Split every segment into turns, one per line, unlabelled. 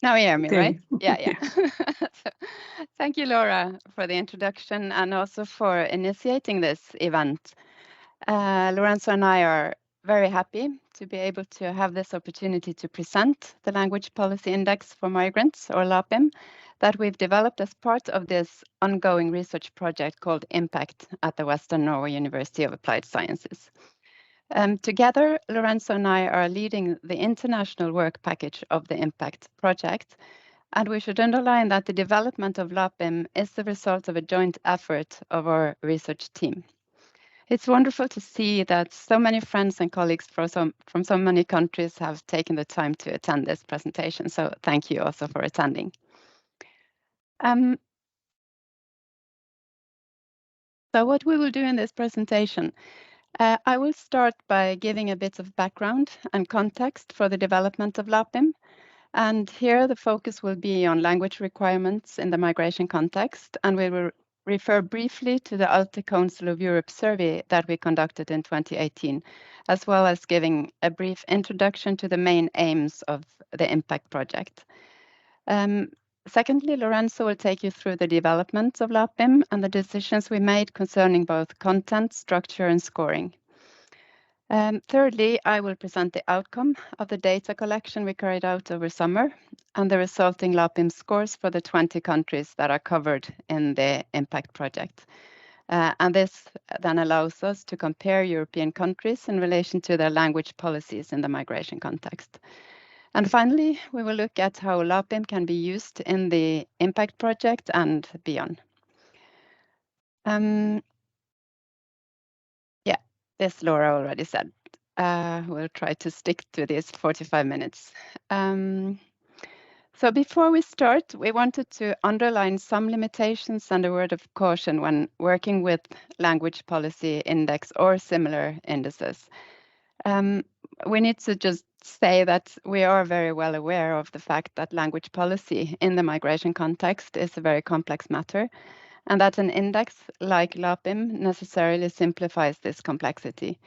Now you hear me,
Okay.
right? Yeah. So, thank you, Laura, for the introduction and also for initiating this event. Lorenzo and I are very happy to be able to have this opportunity to present the Language Policy Index for Migrants, or LAPIM, that we've developed as part of this ongoing research project called IMPACT at the Western Norway University of Applied Sciences. Together, Lorenzo and I are leading the international work package of the IMPACT project, and we should underline that the development of LAPIM is the result of a joint effort of our research team. It's wonderful to see that so many friends and colleagues from so many countries have taken the time to attend this presentation, so thank you also for attending. So what we will do in this presentation, I will start by giving a bit of background and context for the development of LAPIM. And here the focus will be on language requirements in the migration context, and we will refer briefly to the ALTE Council of Europe survey that we conducted in 2018, as well as giving a brief introduction to the main aims of the IMPACT project. Secondly, Lorenzo will take you through the development of LAPIM and the decisions we made concerning both content, structure, and scoring. Thirdly, I will present the outcome of the data collection we carried out over summer and the resulting LAPIM scores for the 20 countries that are covered in the IMPACT project. And this then allows us to compare European countries in relation to their language policies in the migration context. And finally, we will look at how LAPIM can be used in the IMPACT project and beyond. Yeah, this Laura already said. We'll try to stick to these 45 minutes. So before we start, we wanted to underline some limitations and a word of caution when working with language policy index or similar indices. We need to just say that we are very well aware of the fact that language policy in the migration context is a very complex matter, and that an index like LAPIM necessarily simplifies this complexity.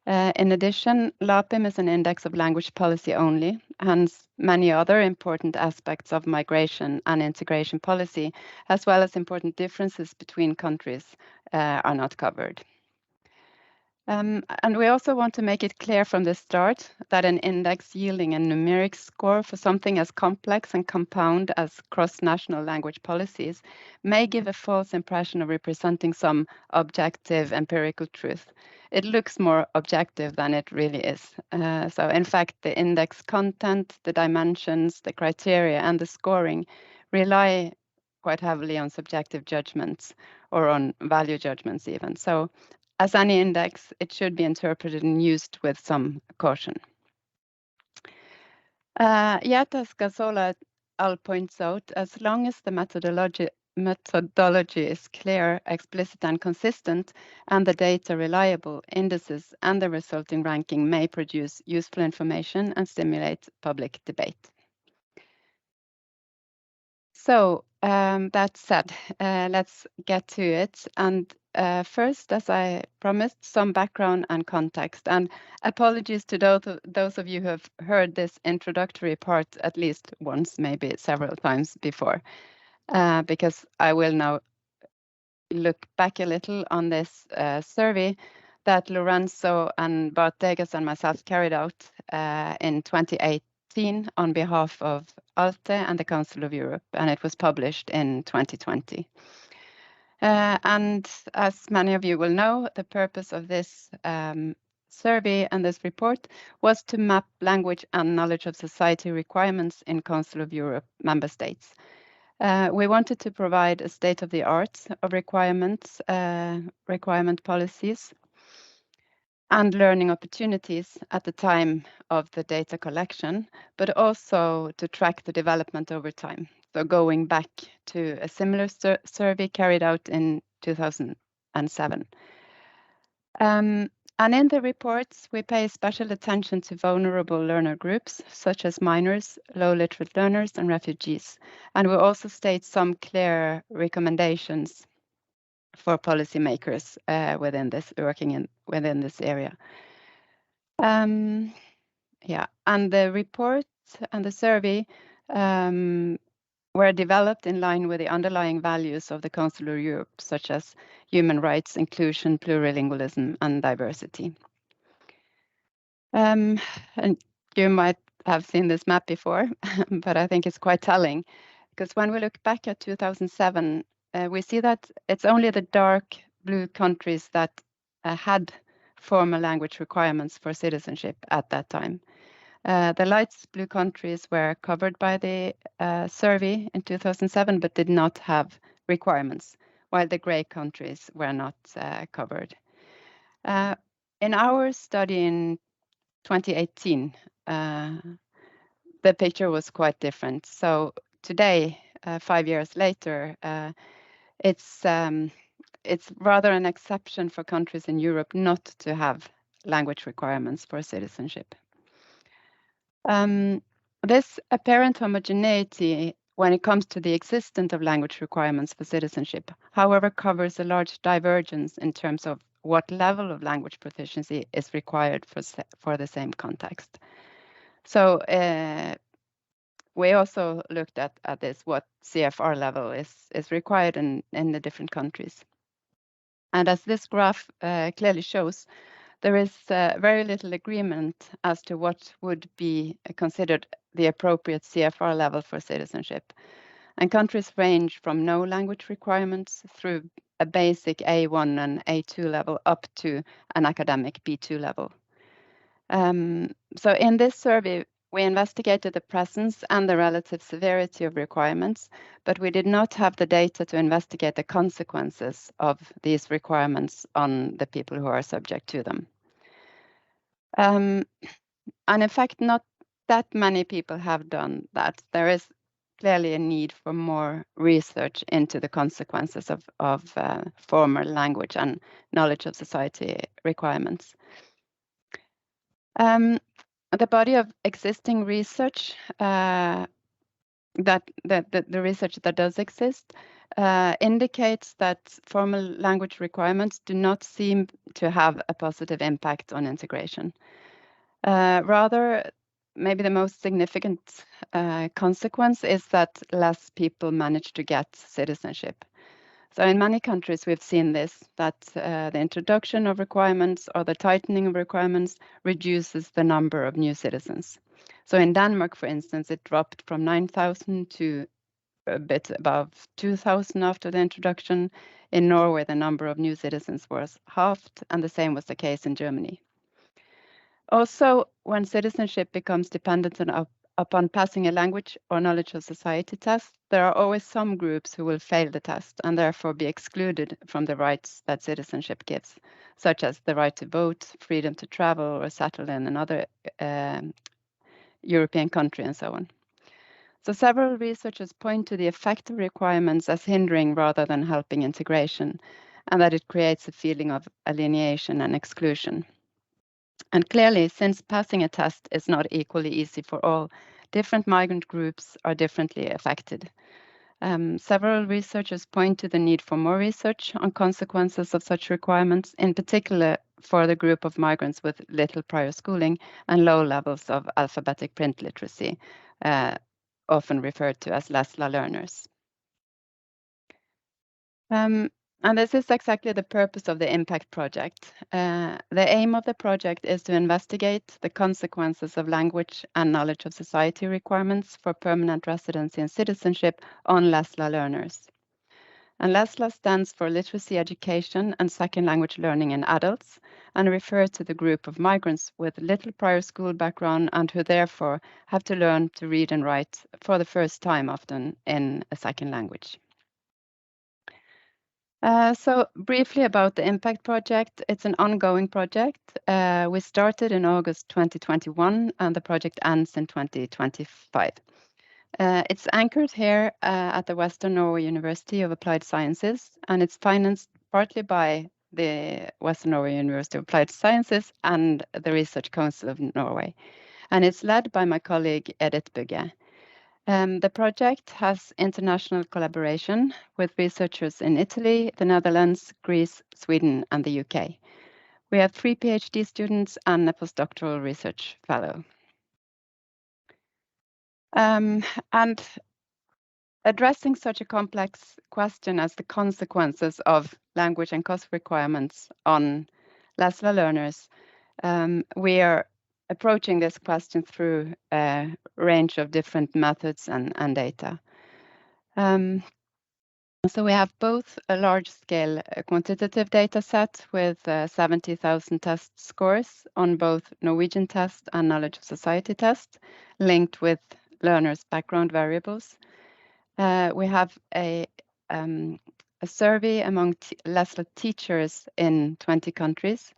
In addition, LAPIM is an index of language policy only, hence many other important aspects of migration and integration policy, as well as important differences between countries, are not covered. And we also want to make it clear from the start that an index yielding a numeric score for something as complex and compound as cross-national language policies may give a false impression of representing some objective empirical truth. It looks more objective than it really is. So in fact, the index content, the dimensions, the criteria, and the scoring rely quite heavily on subjective judgments or on value judgments even. So as any index, it should be interpreted and used with some caution. Yet, as Gazola Al points out, as long as the methodology is clear, explicit, and consistent, and the data reliable, indices and the resulting ranking may produce useful information and stimulate public debate. So that said, let's get to it. And first, as I promised, some background and context. And apologies to those of you who have heard this introductory part at least once, maybe several times before, because I will now look back a little on this survey that Lorenzo and Bart Degas and myself carried out in 2018 on behalf of ALTE and the Council of Europe, and it was published in 2020. And as many of you will know, the purpose of this survey and this report was to map language and knowledge of society requirements in Council of Europe member states. We wanted to provide a state-of-the-art of requirement policies and learning opportunities at the time of the data collection, but also to track the development over time. So going back to a similar survey carried out in 2007. And in the reports, we pay special attention to vulnerable learner groups, such as minors, low literate learners, and refugees. And we also state some clear recommendations for policymakers within this area. Yeah, and the report and the survey were developed in line with the underlying values of the Council of Europe, such as human rights, inclusion, plurilingualism, and diversity. And you might have seen this map before, but I think it's quite telling, because when we look back at 2007, we see that it's only the dark blue countries that had formal language requirements for citizenship at that time. The light blue countries were covered by the survey in 2007, but did not have requirements, while the gray countries were not covered. In our study in 2018, the picture was quite different. So today, 5 years later, it's rather an exception for countries in Europe not to have language requirements for citizenship. This apparent homogeneity when it comes to the existence of language requirements for citizenship, however, covers a large divergence in terms of what level of language proficiency is required for the same context. So we also looked at this, what CFR level is required in the different countries. And as this graph clearly shows, there is very little agreement as to what would be considered the appropriate CFR level for citizenship. And countries range from no language requirements through a basic A1 and A2 level up to an academic B2 level. So in this survey, we investigated the presence and the relative severity of requirements, but we did not have the data to investigate the consequences of these requirements on the people who are subject to them. And in fact, not that many people have done that. There is clearly a need for more research into the consequences of formal language and knowledge of society requirements. The body of existing research, the research that does exist, indicates that formal language requirements do not seem to have a positive impact on integration. Rather, maybe the most significant consequence is that less people manage to get citizenship. So in many countries, we've seen this, that the introduction of requirements or the tightening of requirements reduces the number of new citizens. So in Denmark, for instance, it dropped from 9,000 to a bit above 2,000 after the introduction. In Norway, the number of new citizens was halved, and the same was the case in Germany. Also, when citizenship becomes dependent upon passing a language or knowledge of society test, there are always some groups who will fail the test and therefore be excluded from the rights that citizenship gives, such as the right to vote, freedom to travel or settle in another European country, and so on. So several researchers point to the effect of requirements as hindering rather than helping integration, and that it creates a feeling of alienation and exclusion. And clearly, since passing a test is not equally easy for all, different migrant groups are differently affected. Several researchers point to the need for more research on consequences of such requirements, in particular for the group of migrants with little prior schooling and low levels of alphabetic print literacy, often referred to as LESLA learners. And this is exactly the purpose of the Impact Project. The aim of the project is to investigate the consequences of language and knowledge of society requirements for permanent residency and citizenship on LESLA learners. And LESLA stands for Literacy Education and Second Language Learning in Adults, and refers to the group of migrants with little prior school background and who therefore have to learn to read and write for the first time, often in a second language. So briefly about the Impact Project, it's an ongoing project. We started in August 2021 and the project ends in 2025. It's anchored here at the Western Norway University of Applied Sciences, and it's financed partly by the Western Norway University of Applied Sciences and the Research Council of Norway. And it's led by my colleague Edith Bugge. The project has international collaboration with researchers in Italy, the Netherlands, Greece, Sweden, and the UK. We have 3 PhD students and a postdoctoral research fellow. And addressing such a complex question as the consequences of language and cost requirements on LASLA learners, we are approaching this question through a range of different methods and data. So we have both a large-scale quantitative data set with 70,000 test scores on both Norwegian test and Knowledge of Society test, linked with learners' background variables. We have a survey among LASLA teachers in 20 countries.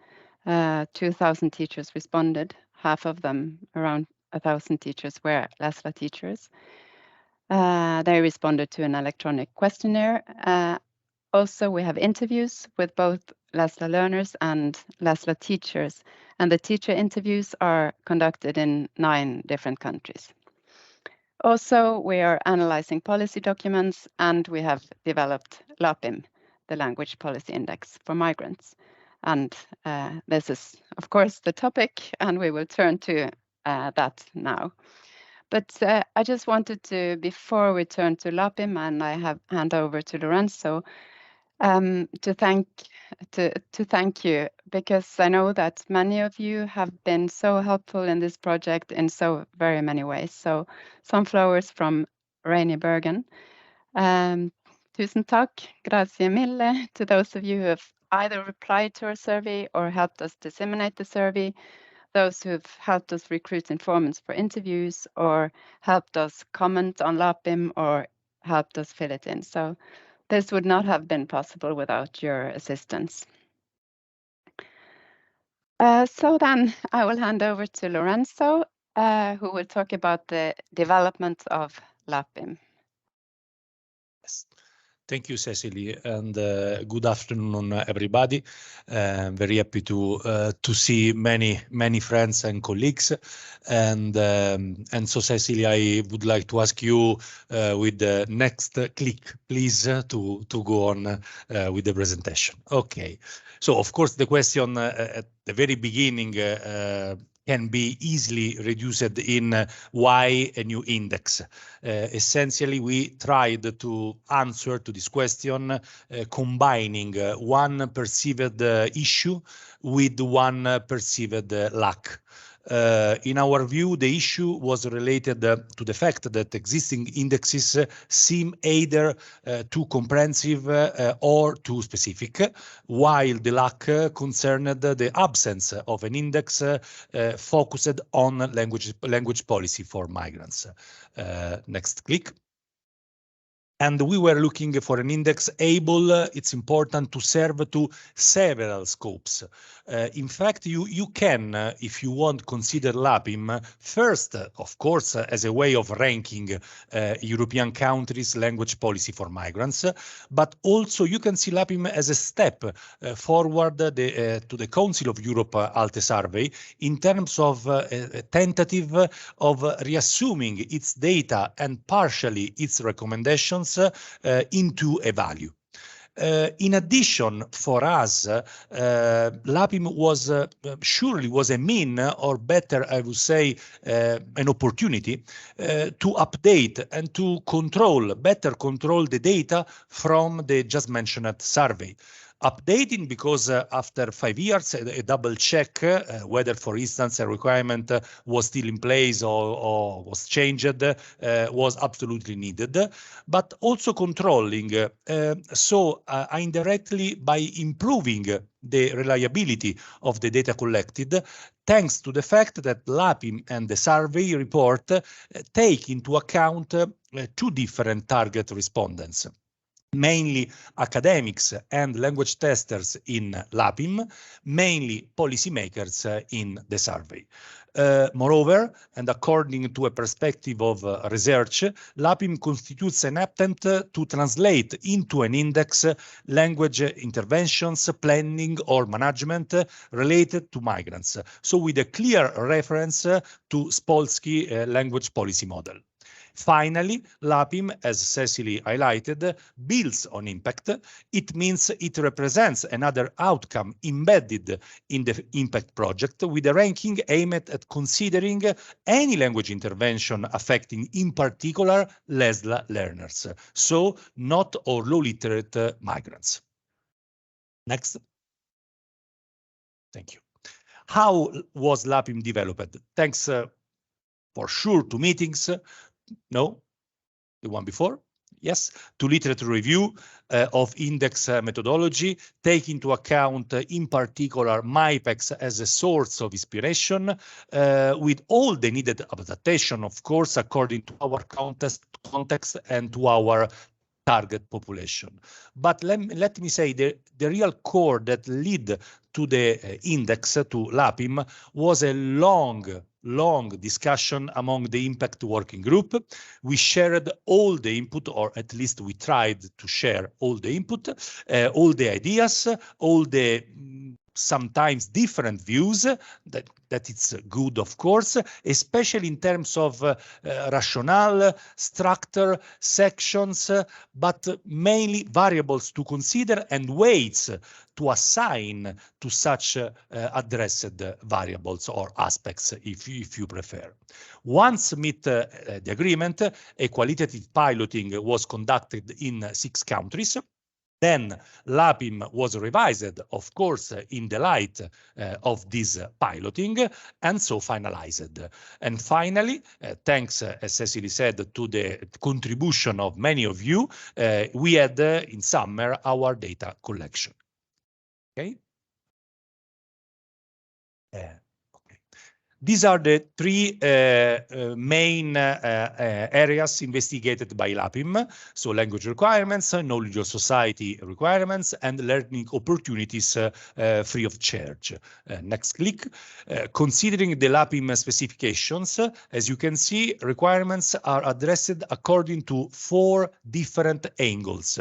2,000 teachers responded. Half of them, around 1,000 teachers, were LASLA teachers. They responded to an electronic questionnaire. Also, we have interviews with both LASLA learners and LASLA teachers, and the teacher interviews are conducted in 9 different countries. Also, we are analyzing policy documents, and we have developed LAPIM, the Language Policy Index for Migrants. And this is, of course, the topic, and we will turn to that now. But I just wanted to, before we turn to LAPIM, and I hand over to Lorenzo, to thank you, because I know that many of you have been so helpful in this project in so very many ways. So some flowers from Rainy Bergen. Tusen takk, grazie mille, to those of you who have either replied to our survey or helped us disseminate the survey, those who've helped us recruit informants for interviews or helped us comment on LAPIM or helped us fill it in. So this would not have been possible without your assistance. So then I will hand over to Lorenzo, who will talk about the development of LAPIM.
Yes. Thank you, Cecily, and good afternoon, everybody. Very happy to see many friends and colleagues, and so Cecily, I would like to ask you with the next click, please, to go on with the presentation. Okay. So of course the question at the very beginning can be easily reduced in why a new index. Essentially, we tried to answer to this question combining one perceived issue with one perceived lack. In our view, the issue was related to the fact that existing indexes seem either too comprehensive or too specific, while the lack concerned the absence of an index focused on language policy for migrants. Next click. And we were looking for an index able, it's important, to serve to several scopes. In fact, you can, if you want, consider LAPIM first, of course, as a way of ranking European countries' language policy for migrants, but also you can see LAPIM as a step forward to the Council of Europe ALTE survey in terms of a tentative of reassuming its data and partially its recommendations into a value. In addition, for us, LAPIM was surely was a mean, or better, I would say, an opportunity to update and to better control the data from the just mentioned survey. Updating because after 5 years, a double check whether, for instance, a requirement was still in place or was changed was absolutely needed, but also controlling so indirectly by improving the reliability of the data collected, thanks to the fact that LAPIM and the survey report take into account 2 different target respondents. Mainly academics and language testers in LAPIM, mainly policymakers in the survey. Moreover, and according to a perspective of research, LAPIM constitutes an attempt to translate into an index language interventions, planning or management related to migrants, so with a clear reference to Spolsky language policy model. Finally, LAPIM, as Cecily highlighted, builds on impact. It means it represents another outcome embedded in the impact project with a ranking aimed at considering any language intervention affecting, in particular, LESLA learners, so not or low literate migrants. Next. Thank you. How was LAPIM developed? Thanks for sure to meetings. No, the one before. Yes, to literature review of index methodology, take into account in particular MyPEX as a source of inspiration, with all the needed adaptation, of course, according to our context and to our target population. But let me say the real core that led to the index, to LAPIM, was a long discussion among the impact working group. We shared all the input, or at least we tried to share all the input, all the ideas, all the sometimes different views, that it's good, of course, especially in terms of rationale, structure, sections, but mainly variables to consider and weights to assign to such addressed variables or aspects, if you prefer. Once meet the agreement, a qualitative piloting was conducted in 6 countries. Then LAPIM was revised, of course, in the light of this piloting, and so finalized. And finally, thanks, as Cecily said, to the contribution of many of you, we had, in summer, our data collection. Okay? These are the 3 main areas investigated by LAPIM. So language requirements, knowledge of society requirements, and learning opportunities free of charge. Next click. Considering the LAPIM specifications, as you can see, requirements are addressed according to 4 different angles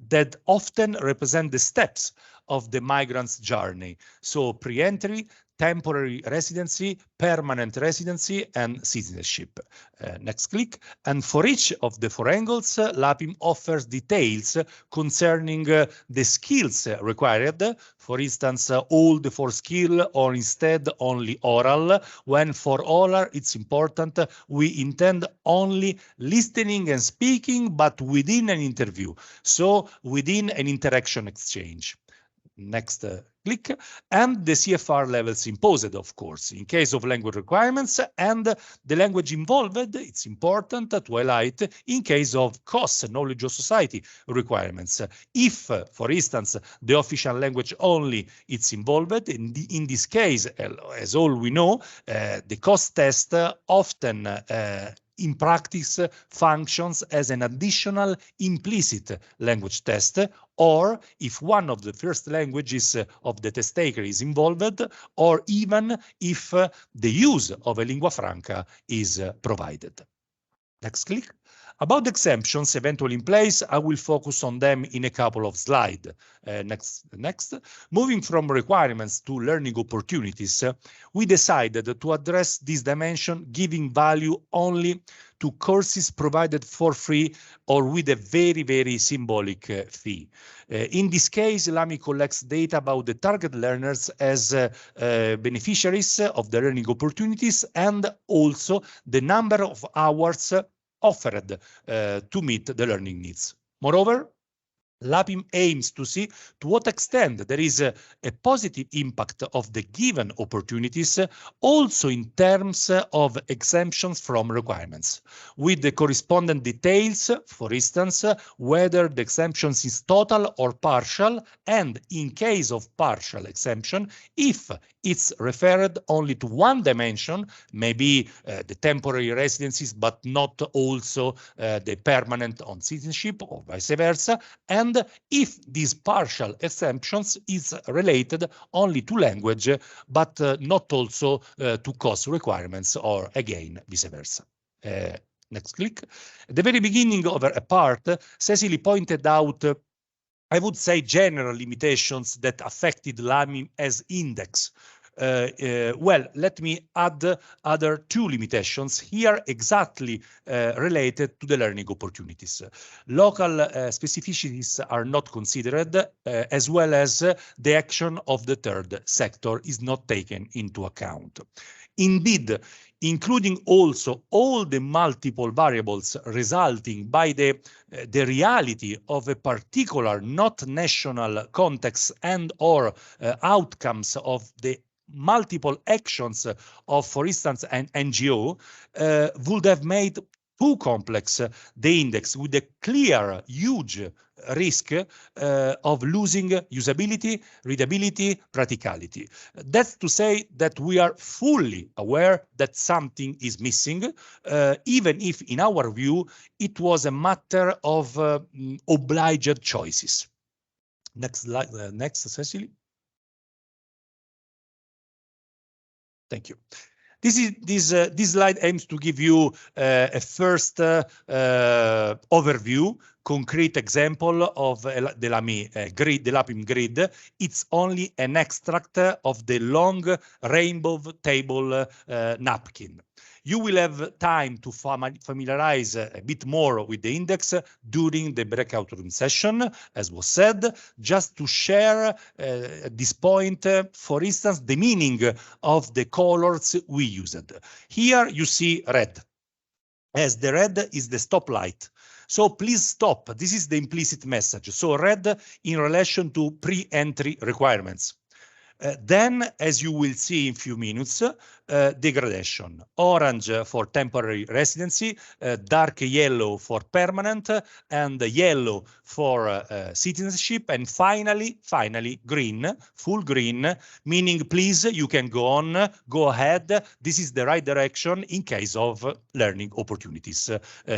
that often represent the steps of the migrant's journey. So pre-entry, temporary residency, permanent residency, and citizenship. Next click. And for each of the 4 angles, LAPIM offers details concerning the skills required. For instance, all the 4 skills, or instead only oral. When for oral, it's important, we intend only listening and speaking, but within an interview. So within an interaction exchange. Next click. And the CFR levels imposed, of course, in case of language requirements, and the language involved, it's important to highlight, in case of COS, knowledge of society requirements. If, for instance, the official language only it's involved, in this case, as all we know, the COS test often in practice functions as an additional implicit language test, or if one of the first languages of the test taker is involved, or even if the use of a lingua franca is provided. Next click. About the exemptions eventually in place, I will focus on them in a couple of slides. Next. Moving from requirements to learning opportunities, we decided to address this dimension, giving value only to courses provided for free or with a very symbolic fee. In this case, LAMI collects data about the target learners as beneficiaries of the learning opportunities, and also the number of hours offered to meet the learning needs. Moreover, LAPIM aims to see to what extent there is a positive impact of the given opportunities, also in terms of exemptions from requirements, with the correspondent details, for instance, whether the exemption is total or partial, and in case of partial exemption, if it's referred only to one dimension, maybe the temporary residencies, but not also the permanent on citizenship, or vice versa, and if these partial exemptions is related only to language, but not also to cost requirements, or again, vice versa. Next click. At the very beginning of a part, Cecily pointed out, I would say, general limitations that affected LAMI as index. well, let me add other two limitations here exactly related to the learning opportunities. Local specificities are not considered, as well as the action of the third sector is not taken into account. Indeed, including also all the multiple variables resulting by the reality of a particular not national context and or outcomes of the multiple actions of, for instance, an NGO would have made too complex the index with a clear, huge risk of losing usability, readability, practicality. That's to say that we are fully aware that something is missing, even if in our view it was a matter of obliged choices. Next slide, next, Cecily. Thank you. This slide aims to give you a first overview, concrete example of the LAMI grid, the LAPIM grid. It's only an extract of the long rainbow table napkin. You will have time to familiarize a bit more with the index during the breakout room session, as was said, just to share at this point, for instance, the meaning of the colors we used. Here you see red, as the red is the stoplight. So please stop. This is the implicit message. So red in relation to pre-entry requirements. Then, as you will see in a few minutes, degradation. Orange for temporary residency, dark yellow for permanent, and yellow for citizenship, and finally, green, full green, meaning please, you can go on, go ahead. This is the right direction in case of learning opportunities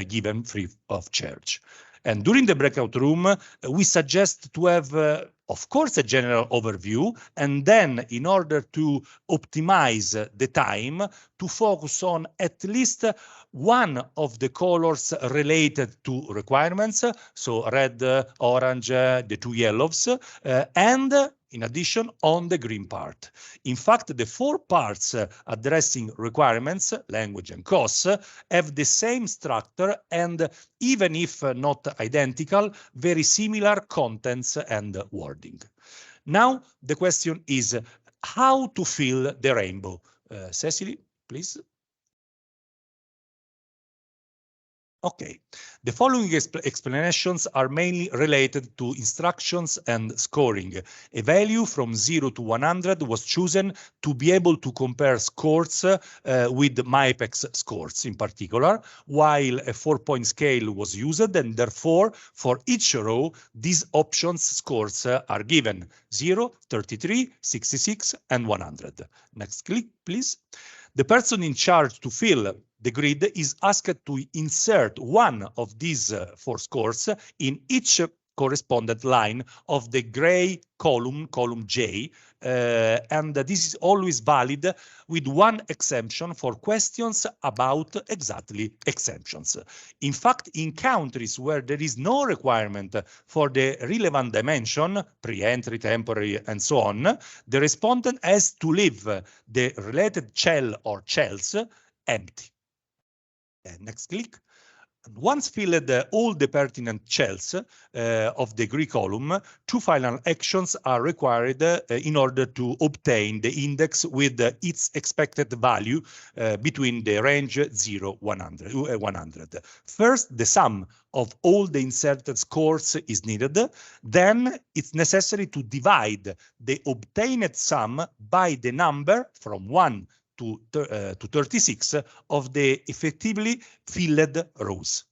given free of charge. And during the breakout room, we suggest to have, of course, a general overview, and then in order to optimize the time, to focus on at least one of the colors related to requirements, so red, orange, the two yellows, and in addition on the green part. In fact, the four parts addressing requirements, language and costs, have the same structure and, even if not identical, very similar contents and wording. Now, the question is how to fill the rainbow. Cecily, please. Okay, the following explanations are mainly related to instructions and scoring. A value from 0 to 100 was chosen to be able to compare scores with MyPEX scores in particular, while a 4-point scale was used, and therefore for each row these options scores are given: 0, 33, 66, and 100. Next click, please. The person in charge to fill the grid is asked to insert one of these four scores in each correspondent line of the gray column, column J, and this is always valid with one exemption for questions about exactly exemptions. In fact, in countries where there is no requirement for the relevant dimension, pre-entry, temporary, and so on, the respondent has to leave the related shell or shells empty. Next click. Once filled all the pertinent shells of the gray column, two final actions are required in order to obtain the index with its expected value between the range 0 and 100. First, the sum of all the inserted scores is needed. Then it's necessary to divide the obtained sum by the number from 1 to 36 of the effectively filled rows.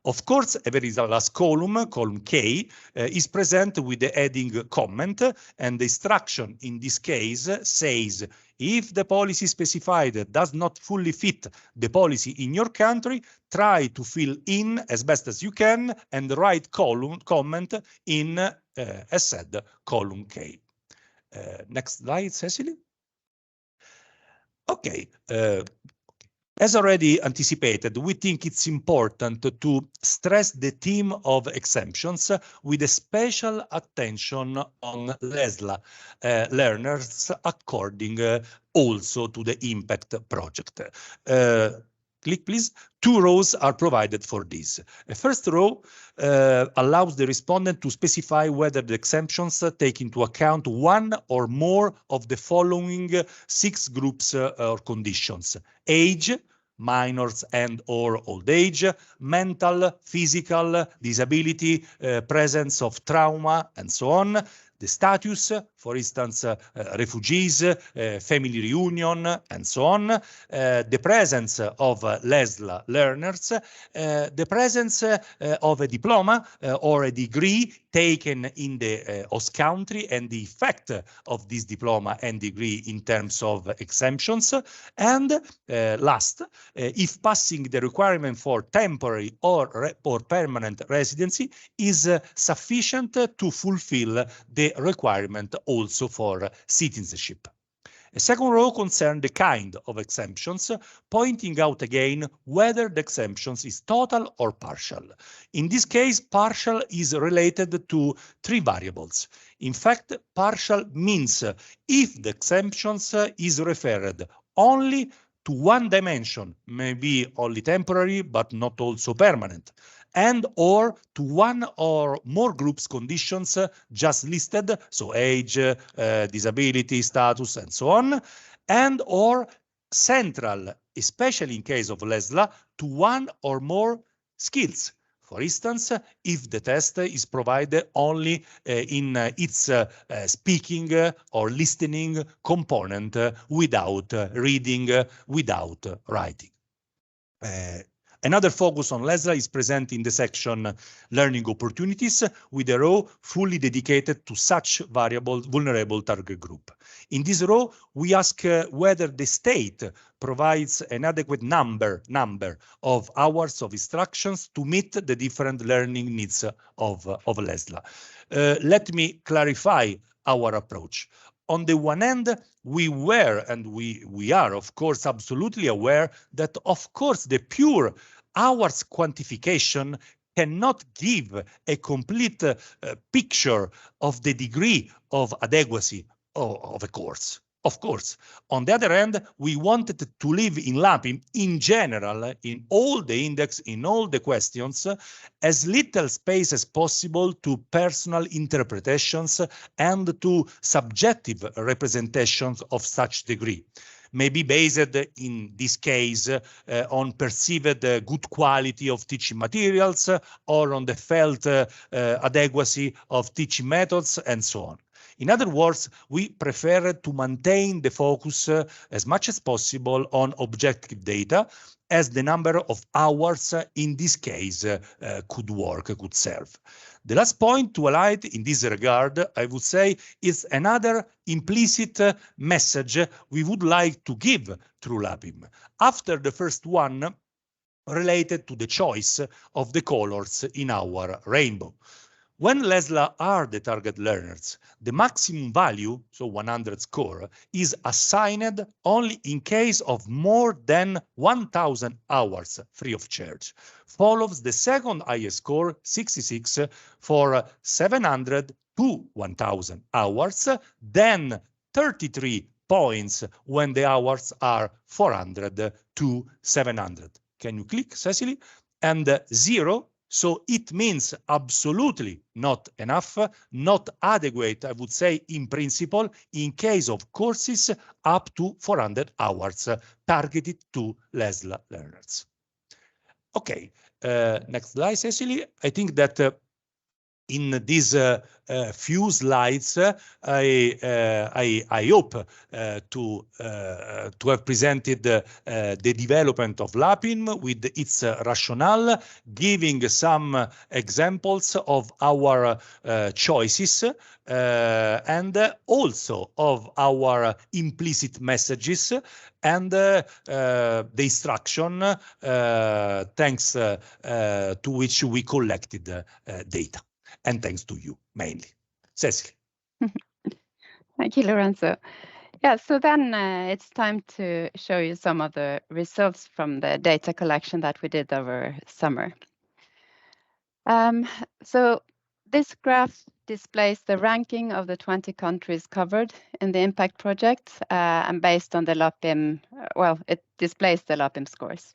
Of course, a very last column, column K, is present with the heading comment, and the instruction in this case says, if the policy specified does not fully fit the policy in your country, try to fill in as best as you can and write comment in, as said, column K. Next slide, Cecily. Okay, As already anticipated, we think it's important to stress the theme of exemptions with a special attention on LESLA learners according also to the impact project. Click, please. 2 rows are provided for this. A first row allows the respondent to specify whether the exemptions take into account one or more of the following 6 groups or conditions: age, minors and or old age, mental, physical, disability, presence of trauma, and so on. The status, for instance, refugees, family reunion, and so on. The presence of LESLA learners, the presence of a diploma or a degree taken in the host country and the effect of this diploma and degree in terms of exemptions. And last, if passing the requirement for temporary or permanent residency is sufficient to fulfill the requirement also for citizenship. A second row concerns the kind of exemptions, pointing out again whether the exemptions is total or partial. In this case, partial is related to 3 variables. In fact, partial means if the exemptions is referred only to one dimension, maybe only temporary, but not also permanent, and or to one or more groups conditions just listed, so age, disability, status, and so on, and or central, especially in case of LESLA, to one or more skills. For instance, if the test is provided only in its speaking or listening component without reading, without writing. Another focus on LESLA is present in the section Learning Opportunities, with a row fully dedicated to such vulnerable target group. In this row, we ask whether the state provides an adequate number of hours of instructions to meet the different learning needs of LESLA. Let me clarify our approach. On the one hand, we were and we are, of course, absolutely aware that, of course, the pure hours quantification cannot give a complete picture of the degree of adequacy of a course. Of course, on the other hand, we wanted to live in LAPIM in general, in all the index, in all the questions, as little space as possible to personal interpretations and to subjective representations of such degree. Maybe based in this case on perceived good quality of teaching materials or on the felt adequacy of teaching methods and so on. In other words, we prefer to maintain the focus as much as possible on objective data, as the number of hours in this case could serve. The last point to highlight in this regard, I would say, is another implicit message we would like to give through LAPIM. After the first one, related to the choice of the colors in our rainbow. When LESLA are the target learners, the maximum value, so 100 score, is assigned only in case of more than 1,000 hours free of charge. Follows the second highest score, 66, for 700 to 1,000 hours, then 33 points when the hours are 400 to 700. Can you click, Cecily? And 0. So it means absolutely not enough, not adequate, I would say, in principle, in case of courses up to 400 hours targeted to LESLA learners. Okay, next slide, Cecily. I think that in these few slides, I hope to have presented the development of LAPIM with its rationale, giving some examples of our choices and also of our implicit messages and the instruction thanks to which we collected data. And thanks to you, mainly. Cecily.
Thank you, Lorenzo. Yeah, so then it's time to show you some of the results from the data collection that we did over summer. So this graph displays the ranking of the 20 countries covered in the impact project, and based on the LAPIM, well, it displays the LAPIM scores.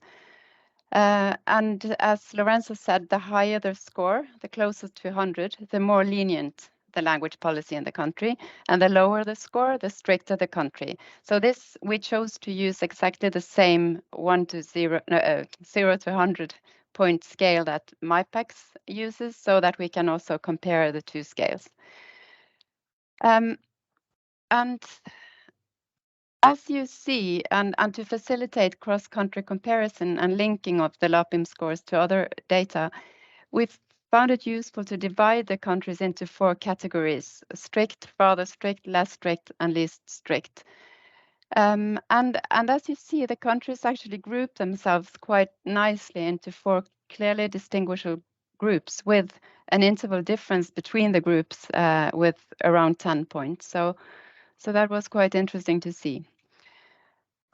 And as Lorenzo said, the higher the score, the closer to 100, the more lenient the language policy in the country, and the lower the score, the stricter the country. So this, we chose to use exactly the same 0 to 100 point scale that MyPACS uses, so that we can also compare the two scales. And as you see, and to facilitate cross-country comparison and linking of the LAPIM scores to other data, we've found it useful to divide the countries into 4 categories: strict, rather strict, less strict, and least strict. And as you see, the countries actually group themselves quite nicely into 4 clearly distinguishable groups, with an interval difference between the groups with around 10 points. So that was quite interesting to see.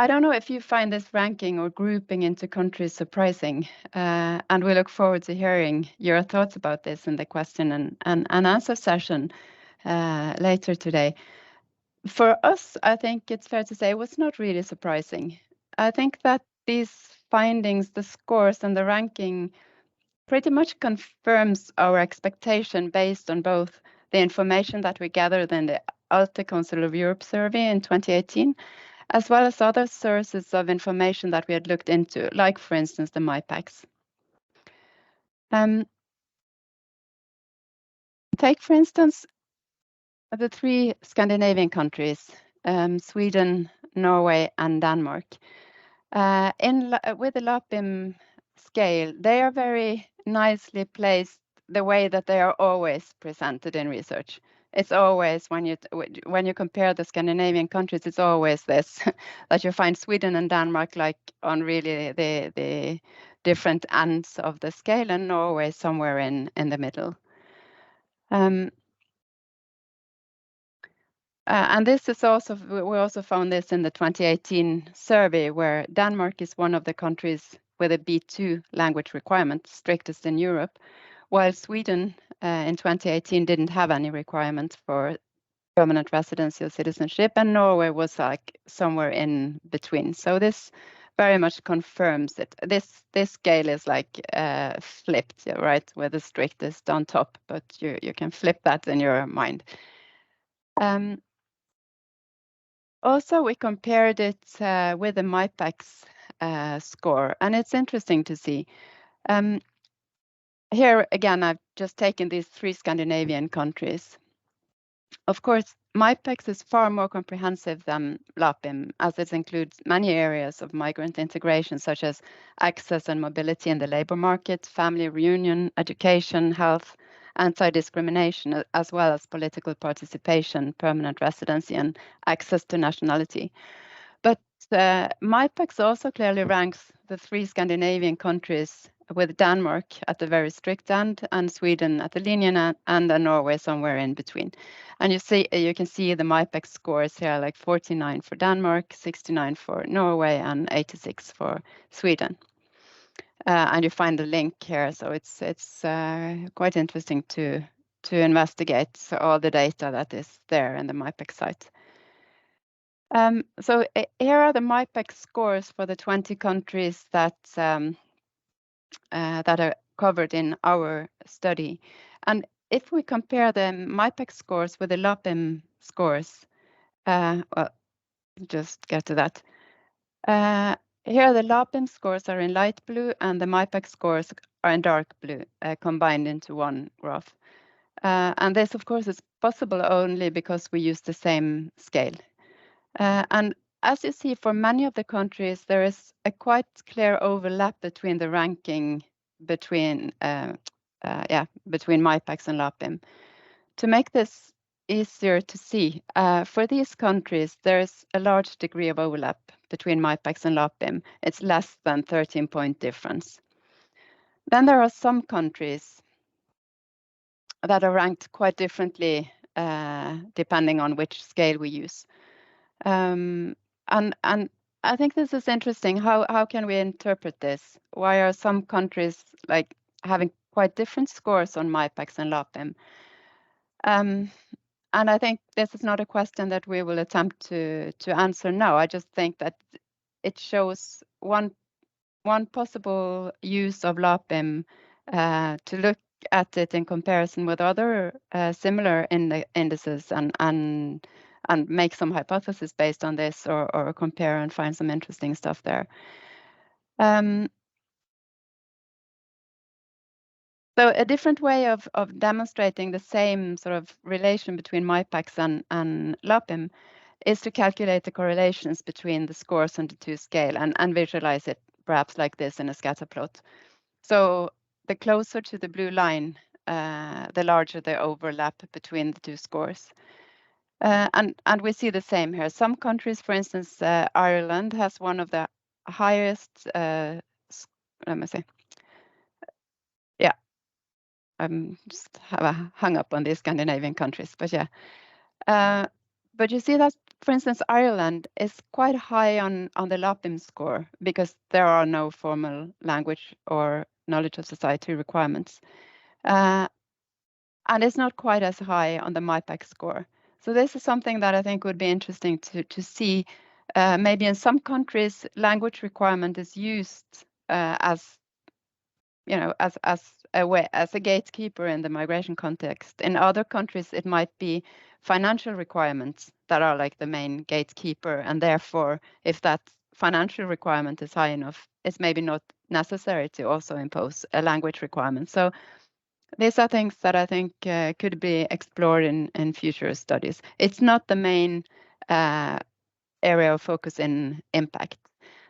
I don't know if you find this ranking or grouping into countries surprising, and we look forward to hearing your thoughts about this in the question and answer session later today. For us, I think it's fair to say it was not really surprising. I think that these findings, the scores and the ranking, pretty much confirms our expectation based on both the information that we gathered in the ALTE Council of Europe survey in 2018, as well as other sources of information that we had looked into, like, for instance, the MyPACS. Take, for instance, the 3 Scandinavian countries, Sweden, Norway, and Denmark. With the LAPIM scale, they are very nicely placed the way that they are always presented in research. It's always, when you compare the Scandinavian countries, it's always this, that you find Sweden and Denmark like on really the different ends of the scale, and Norway somewhere in the middle. And this is also, we also found this in the 2018 survey, where Denmark is one of the countries with a B2 language requirement, strictest in Europe, while Sweden in 2018 didn't have any requirements for permanent residency or citizenship, and Norway was like somewhere in between. So this very much confirms it. This scale is like flipped, right, where the strictest on top, but you can flip that in your mind. Also, we compared it with the MyPACS score, and it's interesting to see. Here again, I've just taken these 3 Scandinavian countries. Of course, MyPACS is far more comprehensive than LAPIM, as it includes many areas of migrant integration, such as access and mobility in the labor market, family reunion, education, health, anti-discrimination, as well as political participation, permanent residency, and access to nationality. But MyPACS also clearly ranks the 3 Scandinavian countries, with Denmark at the very strict end, and Sweden at the lenient end, and Norway somewhere in between. And you can see the MyPACS scores here, like 49 for Denmark, 69 for Norway, and 86 for Sweden. And you find the link here, so it's quite interesting to investigate all the data that is there in the MyPACS site. So here are the MyPACS scores for the 20 countries that are covered in our study. And if we compare the MyPACS scores with the LAPIM scores, well, just get to that. Here the LAPIM scores are in light blue, and the MyPACS scores are in dark blue, combined into one graph. And this, of course, is possible only because we use the same scale. And as you see, for many of the countries, there is a quite clear overlap between the ranking between MyPACS and LAPIM. To make this easier to see, for these countries, there's a large degree of overlap between MyPACS and LAPIM. It's less than 13-point difference. Then there are some countries that are ranked quite differently depending on which scale we use. And I think this is interesting. How can we interpret this? Why are some countries like having quite different scores on MIPACS and LAPIM? And I think this is not a question that we will attempt to answer now. I just think that it shows one possible use of LAPIM to look at it in comparison with other similar indices and make some hypothesis based on this, or compare and find some interesting stuff there. So a different way of demonstrating the same sort of relation between MIPACS and LAPIM is to calculate the correlations between the scores on the two scale and visualize it perhaps like this in a scatter plot. So the closer to the blue line, the larger the overlap between the two scores. And we see the same here. Some countries, for instance, Ireland has one of the highest, let me see. Yeah, I'm just hung up on these Scandinavian countries, but yeah. But you see that, for instance, Ireland is quite high on the LAPIM score because there are no formal language or knowledge of society requirements. And it's not quite as high on the MIPAC score. So this is something that I think would be interesting to see. Maybe in some countries, language requirement is used as a gatekeeper in the migration context. In other countries, it might be financial requirements that are like the main gatekeeper, and therefore, if that financial requirement is high enough, it's maybe not necessary to also impose a language requirement. So these are things that I think could be explored in future studies. It's not the main area of focus in impact.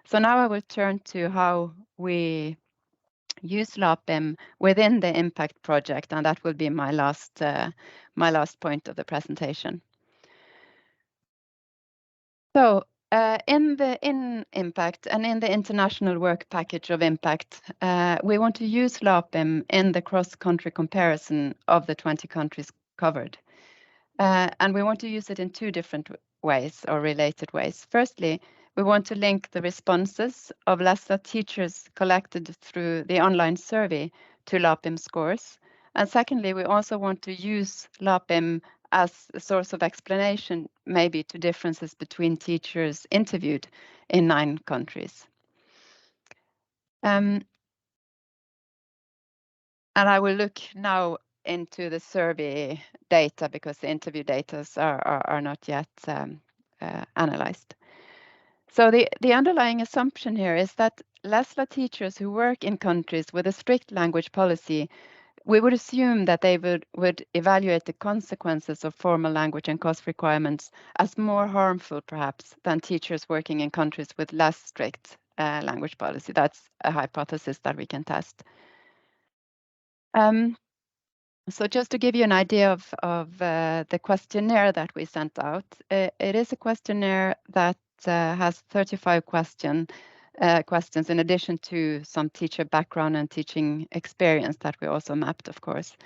So now I will turn to how we use LAPIM within the impact project, and that will be my last point of the presentation. So in impact and in the international work package of impact, we want to use LAPIM in the cross-country comparison of the 20 countries covered. And we want to use it in two different ways or related ways. Firstly, we want to link the responses of LESLA teachers collected through the online survey to LAPIM scores. And secondly, we also want to use LAPIM as a source of explanation, maybe to differences between teachers interviewed in 9 countries. And I will look now into the survey data because the interview data are not yet analyzed. So the underlying assumption here is that LESLA teachers who work in countries with a strict language policy, we would assume that they would evaluate the consequences of formal language and cost requirements as more harmful, perhaps, than teachers working in countries with less strict language policy. That's a hypothesis that we can test. So just to give you an idea of the questionnaire that we sent out, it is a questionnaire that has 35 questions in addition to some teacher background and teaching experience that we also mapped, of course.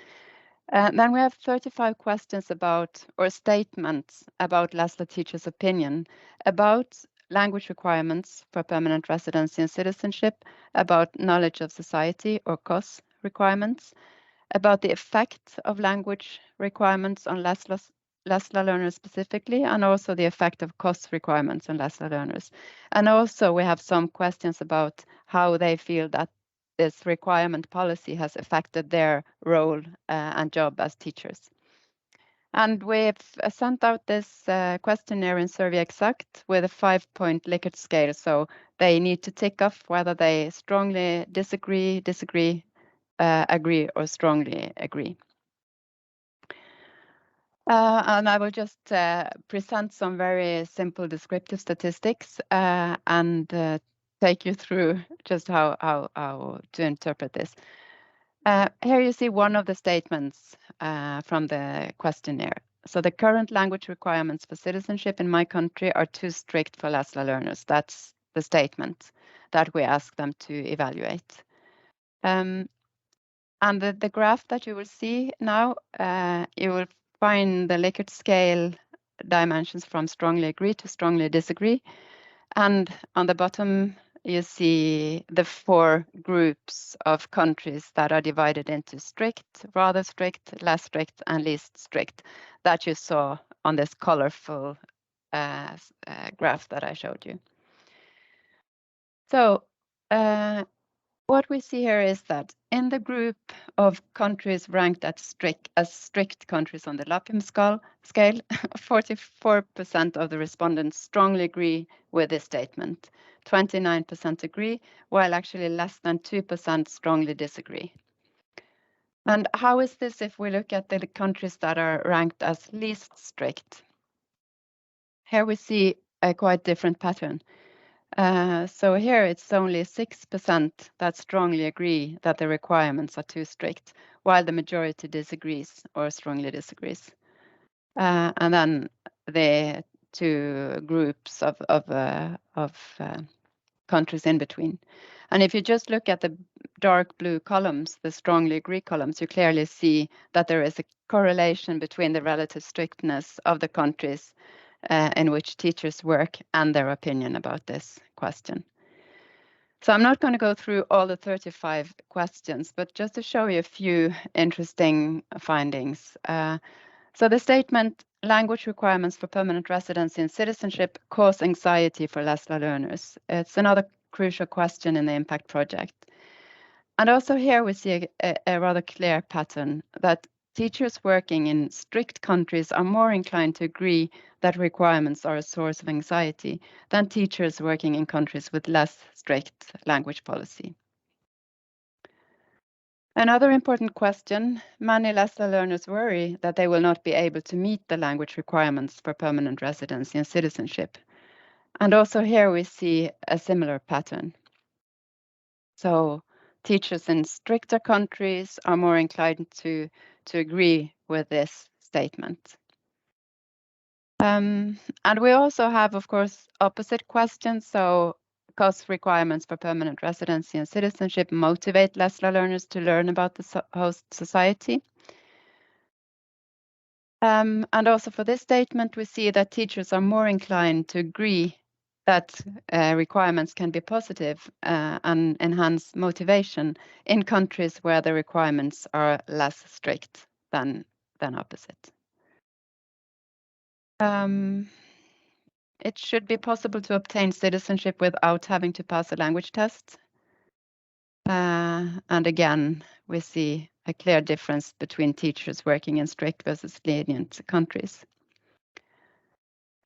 Then we have 35 questions about, or statements about LESLA teachers' opinion about language requirements for permanent residency and citizenship, about knowledge of society or COS requirements, about the effect of language requirements on LESLA learners specifically, and also the effect of cost requirements on LESLA learners. And also we have some questions about how they feel that this requirement policy has affected their role and job as teachers. And we've sent out this questionnaire in Survey Exact with a 5-point Likert scale. So they need to tick off whether they strongly disagree, agree, or strongly agree. And I will just present some very simple descriptive statistics and take you through just how to interpret this. Here you see one of the statements from the questionnaire. So the current language requirements for citizenship in my country are too strict for LESLA learners. That's the statement that we ask them to evaluate. And the graph that you will see now, you will find the Likert scale dimensions from strongly agree to strongly disagree. And on the bottom, you see the 4 groups of countries that are divided into strict, rather strict, less strict, and least strict that you saw on this colorful graph that I showed you. So what we see here is that in the group of countries ranked as strict countries on the LAPIM scale, 44% of the respondents strongly agree with this statement. 29% agree, while actually less than 2% strongly disagree. And how is this if we look at the countries that are ranked as least strict? Here we see a quite different pattern. So here it's only 6% that strongly agree that the requirements are too strict, while the majority disagrees or strongly disagrees. And then the 2 groups of countries in between. And if you just look at the dark blue columns, the strongly agree columns, you clearly see that there is a correlation between the relative strictness of the countries in which teachers work and their opinion about this question. So I'm not going to go through all the 35 questions, but just to show you a few interesting findings. So the statement, language requirements for permanent residency and citizenship cause anxiety for LESLA learners. It's another crucial question in the impact project. And also here we see a rather clear pattern that teachers working in strict countries are more inclined to agree that requirements are a source of anxiety than teachers working in countries with less strict language policy. Another important question, many LESLA learners worry that they will not be able to meet the language requirements for permanent residency and citizenship. And also here we see a similar pattern. So teachers in stricter countries are more inclined to agree with this statement. And we also have, of course, opposite questions. So because requirements for permanent residency and citizenship motivate LESLA learners to learn about the host society. And also for this statement, we see that teachers are more inclined to agree that requirements can be positive and enhance motivation in countries where the requirements are less strict than opposite. It should be possible to obtain citizenship without having to pass a language test. And again, we see a clear difference between teachers working in strict versus lenient countries.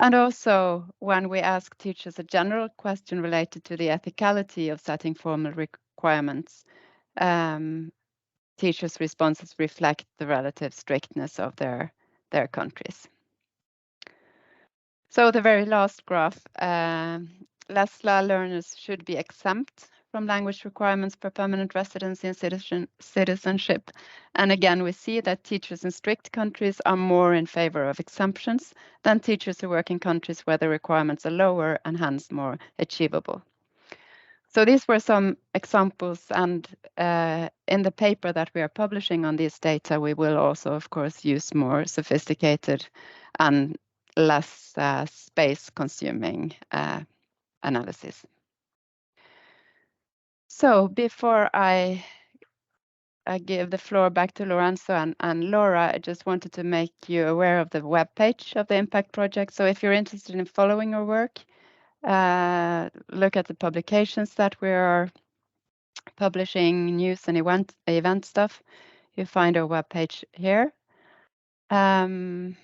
And also, when we ask teachers a general question related to the ethicality of setting formal requirements, teachers' responses reflect the relative strictness of their countries. So the very last graph, LESLA learners should be exempt from language requirements for permanent residency and citizenship. And again, we see that teachers in strict countries are more in favor of exemptions than teachers who work in countries where the requirements are lower and hence more achievable. So these were some examples, and in the paper that we are publishing on these data, we will also, of course, use more sophisticated and less space-consuming analysis. So before I give the floor back to Lorenzo and Laura, I just wanted to make you aware of the webpage of the Impact Project. So if you're interested in following our work, look at the publications that we are publishing, news and event stuff. You find our webpage here. And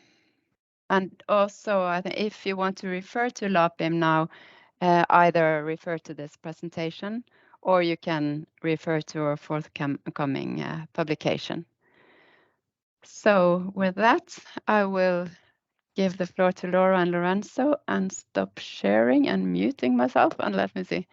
also, I think if you want to refer to LAPIM now, either refer to this presentation or you can refer to our forthcoming publication. So with that, I will give the floor to Laura and Lorenzo and stop sharing and muting myself, and let me see.